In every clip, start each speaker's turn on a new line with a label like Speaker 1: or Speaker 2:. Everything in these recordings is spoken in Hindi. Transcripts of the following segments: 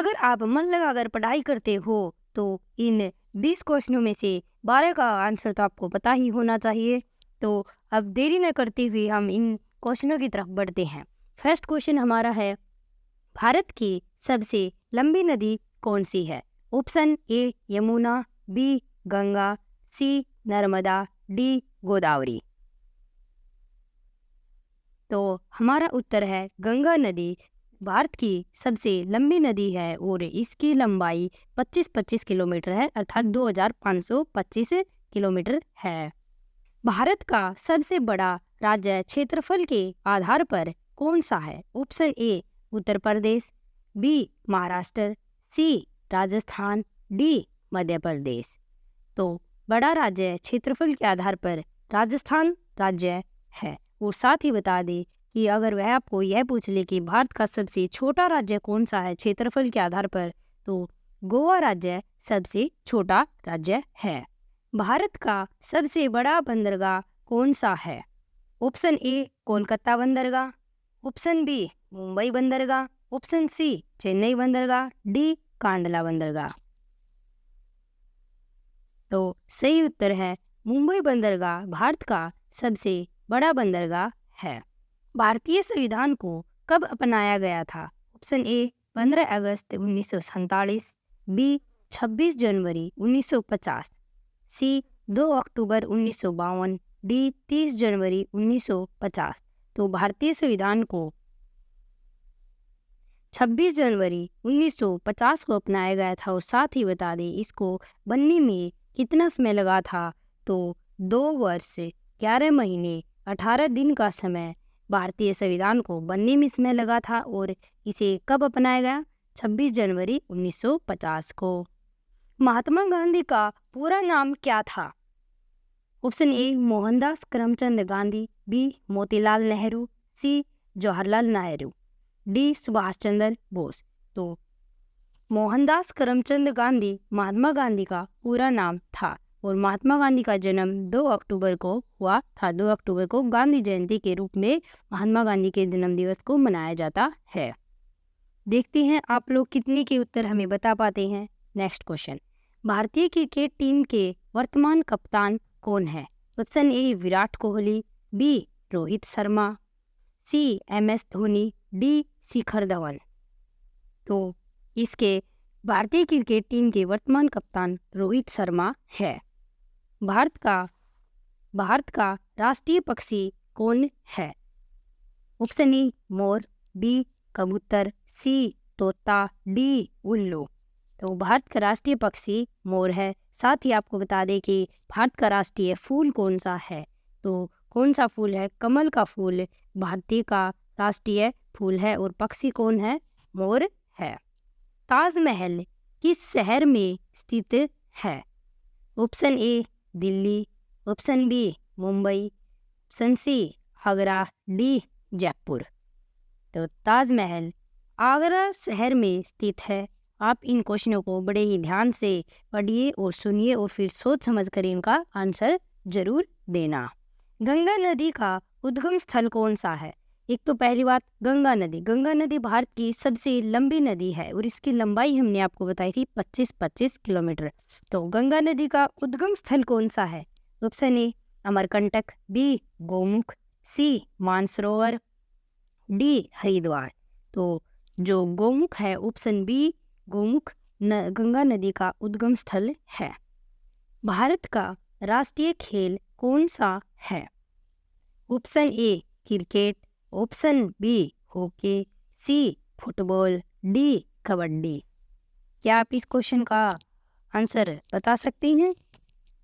Speaker 1: अगर आप मन लगाकर पढ़ाई करते हो तो इन 20 क्वेश्चनों में से 12 का आंसर तो आपको पता ही होना चाहिए। तो अब देरी न करते हुए हम इन क्वेश्चनों की तरफ बढ़ते हैं। फर्स्ट क्वेश्चन हमारा है, भारत की सबसे लंबी नदी कौन सी है? Option A Yamuna, B Ganga, C Narmada, D Godavari. तो हमारा उत्तर है गंगा नदी भारत की सबसे लंबी नदी है और इसकी लंबाई 25-25 किलोमीटर है, अर्थात 2525 किलोमीटर है। भारत का सबसे बड़ा राज्य क्षेत्रफल के आधार पर कौन सा है? Option A Uttar Pradesh, B Maharashtra, C Rajasthan, D Madhya Pradesh. तो बड़ा राज्य क्षेत्रफल के आधार पर राजस्थान राज्य है। और साथ ही बता दें कि अगर वह आपको यह पूछ ले कि भारत का सबसे छोटा राज्य कौन सा है क्षेत्रफल के आधार पर, तो गोवा राज्य सबसे छोटा राज्य है। भारत का सबसे बड़ा बंदरगाह कौन सा है? ऑप्शन ए कोलकाता बंदरगाह, ऑप्शन बी मुंबई बंदरगाह, ऑप्शन सी चेन्नई बंदरगाह, डी कांडला बंदरगाह। तो सही उत्तर है मुंबई बंदरगाह भारत का सबसे बड़ा बंदरगाह है। भारतीय संविधान को कब अपनाया गया था? ऑप्शन ए 15 अगस्त 1947, बी 26 जनवरी 1950, सी 2 अक्टूबर 1952, डी 30 जनवरी 1950। तो भारतीय संविधान को 26 जनवरी 1950 को अपनाया गया था। और साथ ही बता दें इसको बनने में कितना समय लगा था? तो 2 वर्ष 11 महीने 18 दिन का समय भारतीय संविधान को बनने में समय लगा था। और इसे कब अपनाया गया? 26 जनवरी 1950 को। महात्मा गांधी का पूरा नाम क्या था? Option A Mohandas Karamchand Gandhi, B Motilal Nehru, C Jawaharlal Nehru, D Subhash Chandra Bose. तो मोहनदास करमचंद गांधी महात्मा गांधी का पूरा नाम था। और महात्मा गांधी का जन्म 2 अक्टूबर को हुआ था। 2 अक्टूबर को गांधी जयंती के रूप में महात्मा गांधी के जन्म दिवस को मनाया जाता है। देखते हैं आप लोग कितने के उत्तर हमें बता पाते हैं। नेक्स्ट क्वेश्चन, भारतीय क्रिकेट टीम के वर्तमान कप्तान कौन है? Option A Virat Kohli, B Rohit Sharma, C MS Dhoni, D Shikhar Dhawan. तो इसके भारतीय क्रिकेट टीम के वर्तमान कप्तान रोहित शर्मा है। भारत का राष्ट्रीय पक्षी कौन है? ऑप्शन ए मोर, बी कबूतर, सी तोता, डी उल्लू। तो भारत का राष्ट्रीय पक्षी मोर है। साथ ही आपको बता दें कि भारत का राष्ट्रीय फूल कौन सा है? तो कौन सा फूल है? कमल का फूल भारतीय का राष्ट्रीय फूल है। और पक्षी कौन है? मोर है। ताजमहल किस शहर में स्थित है? Option A Delhi, option B Mumbai, option C Agra, D Jaipur. तो ताजमहल आगरा शहर में स्थित है। आप इन क्वेश्चनों को बड़े ही ध्यान से पढ़िए और सुनिए और फिर सोच समझ कर इनका आंसर जरूर देना। गंगा नदी का उद्गम स्थल कौन सा है? एक तो पहली बात, गंगा नदी भारत की सबसे लंबी नदी है और इसकी लंबाई हमने आपको बताई थी 25-25 किलोमीटर। तो गंगा नदी का उद्गम स्थल कौन सा है? Option A Amarkantak, B Gomukh, C Mansarovar, D Haridwar. तो जो गोमुख है, ऑप्शन बी गोमुख गंगा नदी का उद्गम स्थल है। भारत का राष्ट्रीय खेल कौन सा है? Option A cricket, option B hockey, C football, D kabaddi. क्या आप इस क्वेश्चन का आंसर बता सकते हैं?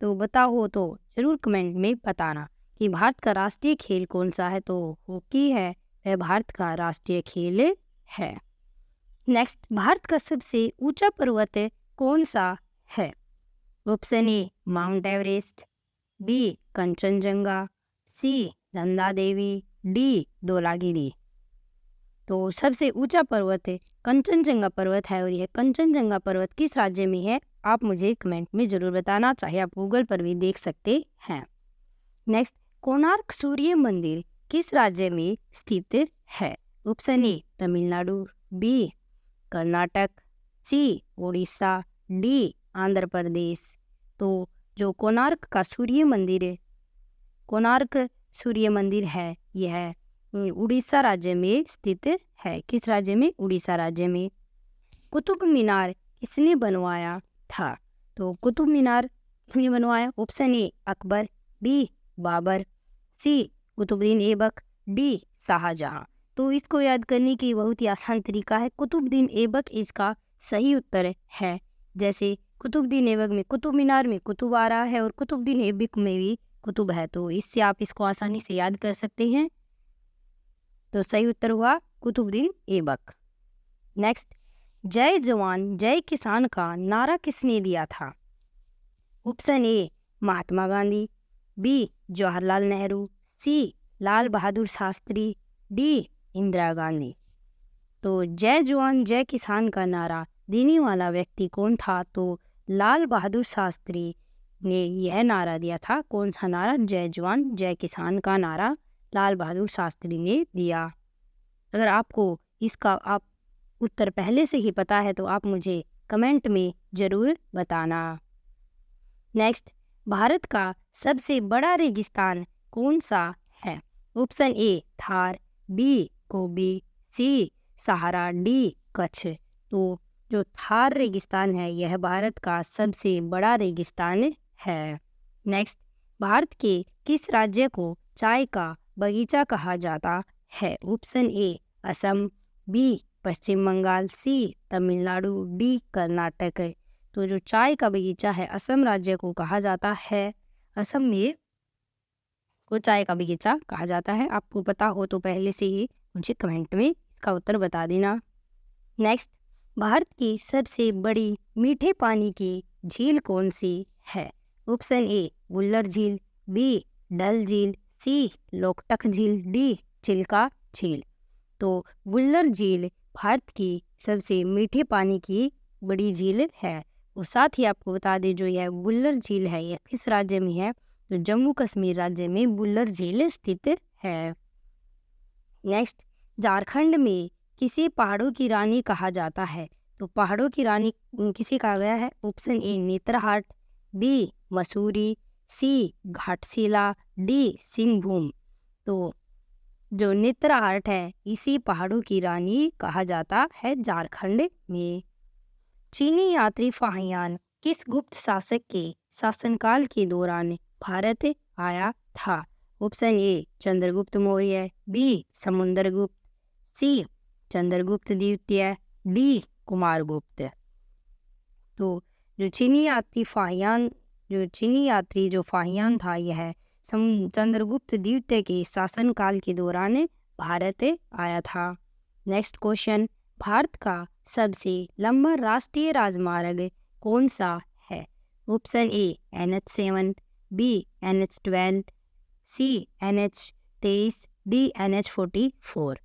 Speaker 1: तो बताओ तो जरूर कमेंट में बताना कि भारत का राष्ट्रीय खेल कौन सा है। तो हॉकी है, वह भारत का राष्ट्रीय खेल है। नेक्स्ट, भारत का सबसे ऊंचा पर्वत कौन सा है? Option A Mount Everest, B Kangchenjunga, C Nanda Devi, D Dhaulagiri. तो सबसे ऊंचा पर्वत कंचनजंगा पर्वत है। और यह कंचनजंगा पर्वत किस राज्य में है? आप मुझे कमेंट में जरूर बताना, चाहे आप गूगल पर भी देख सकते हैं। नेक्स्ट, कोणार्क सूर्य मंदिर किस राज्य में स्थित है? Option A Tamil Nadu, B Karnataka, C Orissa, D Andhra Pradesh. तो जो कोणार्क का सूर्य मंदिर है यह उड़ीसा राज्य में स्थित है। किस राज्य में? उड़ीसा राज्य में। कुतुब मीनार किसने बनवाया था? तो कुतुब मीनार किसने बनवाया? Option A Akbar, B Babur, C Qutbuddin Aibak, D Shah Jahan. तो इसको याद करने की बहुत ही आसान तरीका है, कुतुबुद्दीन ऐबक इसका सही उत्तर है। जैसे कुतुबुद्दीन ऐबक में कुतुब मीनार में कुतुब आ रहा है और कुतुबुद्दीन ऐबक में भी कुतुब है, तो इससे आप इसको आसानी से याद कर सकते हैं। तो सही उत्तर हुआ कुतुबुद्दीन ऐबक। नेक्स्ट, जय जवान जय किसान का नारा किसने दिया था? Option A Mahatma Gandhi, B Jawaharlal Nehru, C Lal Bahadur Shastri, D Indira Gandhi. तो जय जवान जय किसान का नारा देने वाला व्यक्ति कौन था? तो लाल बहादुर शास्त्री ने यह नारा दिया था। कौन सा नारा? जय जवान जय किसान का नारा लाल बहादुर शास्त्री ने दिया। अगर आपको इसका उत्तर पहले से ही पता है तो आप मुझे कमेंट में ज़रूर बताना। नेक्स्ट, भारत का सबसे बड़ा रेगिस्तान कौन सा है? Option A Thar, B Gobi, C Sahara, D Kutch. तो जो थार रेगिस्तान है यह भारत का सबसे बड़ा रेगिस्तान है। नेक्स्ट, भारत के किस राज्य को चाय का बगीचा कहा जाता है? Option A Assam, B Paschim Bangal, C Tamil Nadu, D Karnataka. तो जो चाय का बगीचा है असम राज्य को कहा जाता है। असम में को चाय का बगीचा कहा जाता है। आपको पता हो तो पहले से ही मुझे कमेंट में इसका उत्तर बता देना। नेक्स्ट, भारत की सबसे बड़ी मीठे पानी की झील कौन सी है? ऑप्शन ए वुल्लर झील, बी डल झील, सी लोकटक झील, डी चिल्का झील। तो वुल्लर झील भारत की सबसे मीठे पानी की बड़ी झील है। और साथ ही आपको बता दें जो यह वुल्लर झील है यह किस राज्य में है? तो जम्मू कश्मीर राज्य में वुल्लर झील स्थित है। नेक्स्ट, झारखंड में किसे पहाड़ों की रानी कहा जाता है? तो पहाड़ों की रानी किसे कहा गया है? Option A Netarhat, B Mussoorie, C Ghatshila, D Singhbhum. तो जो नेत्रहाट है इसी पहाड़ों की रानी कहा जाता है झारखंड में। चीनी यात्री फाहियान किस गुप्त शासक के शासनकाल के दौरान भारत आया था? Option A Chandragupta Maurya, B Samudragupta, C Chandragupta द्वितीय, डी कुमारगुप्त। तो जो चीनी यात्री फाहियान था यह चंद्रगुप्त द्वितीय के शासनकाल के दौरान भारत आया था। नेक्स्ट क्वेश्चन, भारत का सबसे लंबा राष्ट्रीय राजमार्ग कौन सा है? Option A NH7, B NH12, C NH23, D NH44।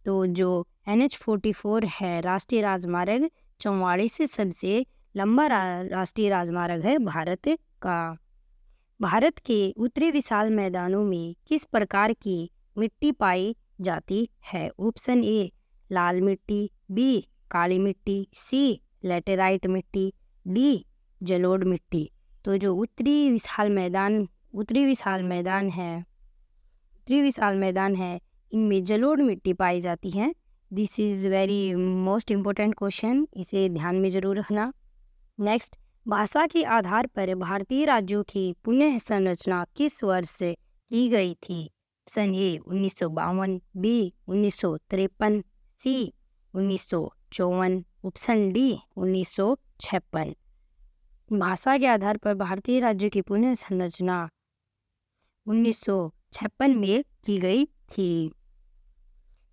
Speaker 1: तो जो NH44 है राष्ट्रीय राजमार्ग 44 से सबसे लंबा राष्ट्रीय राजमार्ग है भारत का। भारत के उत्तरी विशाल मैदानों में किस प्रकार की मिट्टी पाई जाती है? ऑप्शन ए लाल मिट्टी, बी काली मिट्टी, सी लैटेराइट मिट्टी, डी जलोढ़ मिट्टी। तो जो उत्तरी विशाल मैदान है इनमें जलोढ़ मिट्टी पाई जाती है। This is very most important question, इसे ध्यान में ज़रूर रखना। नेक्स्ट, भाषा के आधार पर भारतीय राज्यों की पुनः संरचना किस वर्ष की गई थी? Option A 1952, B 1953, C 1954, option D 1956। भाषा के आधार पर भारतीय राज्यों की पुनः संरचना 1956 में की गई थी।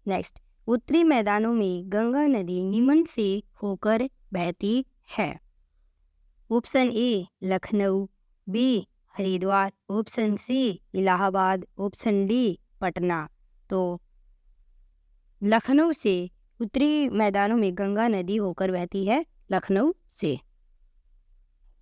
Speaker 1: नेक्स्ट, उत्तरी मैदानों में गंगा नदी निम्न से होकर बहती है। Option A Lucknow, B Haridwar, option C Allahabad, option D Patna. तो लखनऊ से उत्तरी मैदानों में गंगा नदी होकर बहती है लखनऊ से।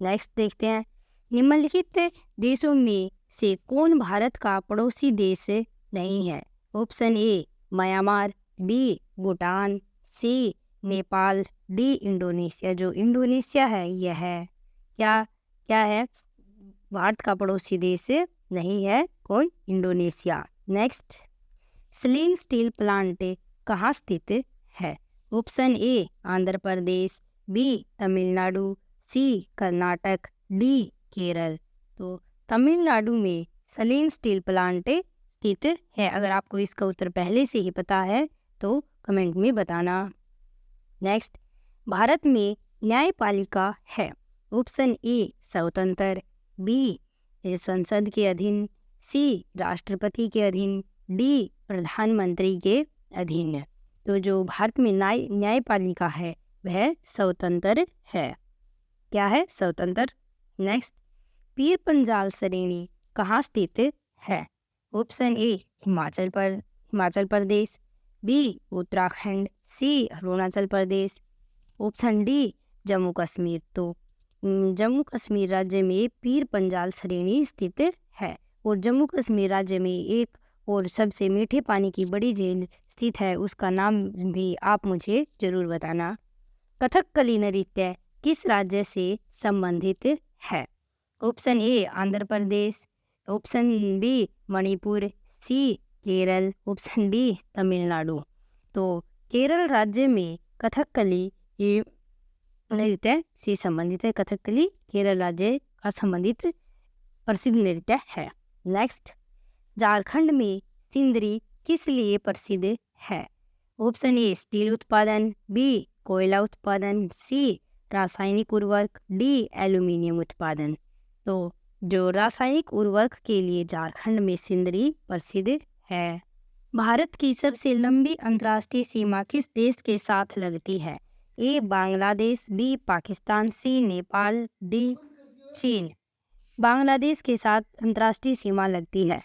Speaker 1: नेक्स्ट देखते हैं, निम्नलिखित देशों में से कौन भारत का पड़ोसी देश नहीं है? Option A Myanmar, B Bhutan, C Nepal, D Indonesia. जो इंडोनेशिया है यह क्या क्या है, भारत का पड़ोसी देश नहीं है। कौन? Indonesia. Next, Salem steel plant कहाँ स्थित है? Option A Andhra Pradesh, B Tamil Nadu, C Karnataka, D Kerala. तो तमिलनाडु में सलीम स्टील प्लांट स्थित है। अगर आपको इसका उत्तर पहले से ही पता है तो कमेंट में बताना। नेक्स्ट, भारत में न्यायपालिका है। ऑप्शन ए स्वतंत्र, बी संसद के अधीन, सी राष्ट्रपति के अधीन, डी प्रधानमंत्री के अधीन। तो जो भारत में न्यायपालिका है वह स्वतंत्र है। क्या है? स्वतंत्र। नेक्स्ट, पीर पंजाल श्रेणी कहाँ स्थित है? Option A Himachal Pradesh, B Uttarakhand, C Arunachal Pradesh, option D Jammu Kashmir. तो जम्मू कश्मीर राज्य में पीर पंजाल श्रेणी स्थित है। और जम्मू कश्मीर राज्य में एक और सबसे मीठे पानी की बड़ी झील स्थित है, उसका नाम भी आप मुझे जरूर बताना। कथकली नृत्य किस राज्य से संबंधित है? Option A Andhra Pradesh, option B Manipur, C Kerala, option D Tamil Nadu. तो केरल राज्य में कथकली नृत्य से संबंधित है। कथकली केरल राज्य का संबंधित प्रसिद्ध नृत्य है। नेक्स्ट, झारखंड में सिंदरी किस लिए प्रसिद्ध है? ऑप्शन ए स्टील उत्पादन, बी कोयला उत्पादन, सी रासायनिक उर्वरक, डी एल्यूमिनियम उत्पादन। तो जो रासायनिक उर्वरक के लिए झारखंड में सिंदरी प्रसिद्ध है। भारत की सबसे लंबी अंतर्राष्ट्रीय सीमा किस देश के साथ लगती है? ए बांग्लादेश, बी पाकिस्तान, सी नेपाल, डी चीन। बांग्लादेश के साथ अंतर्राष्ट्रीय सीमा लगती है।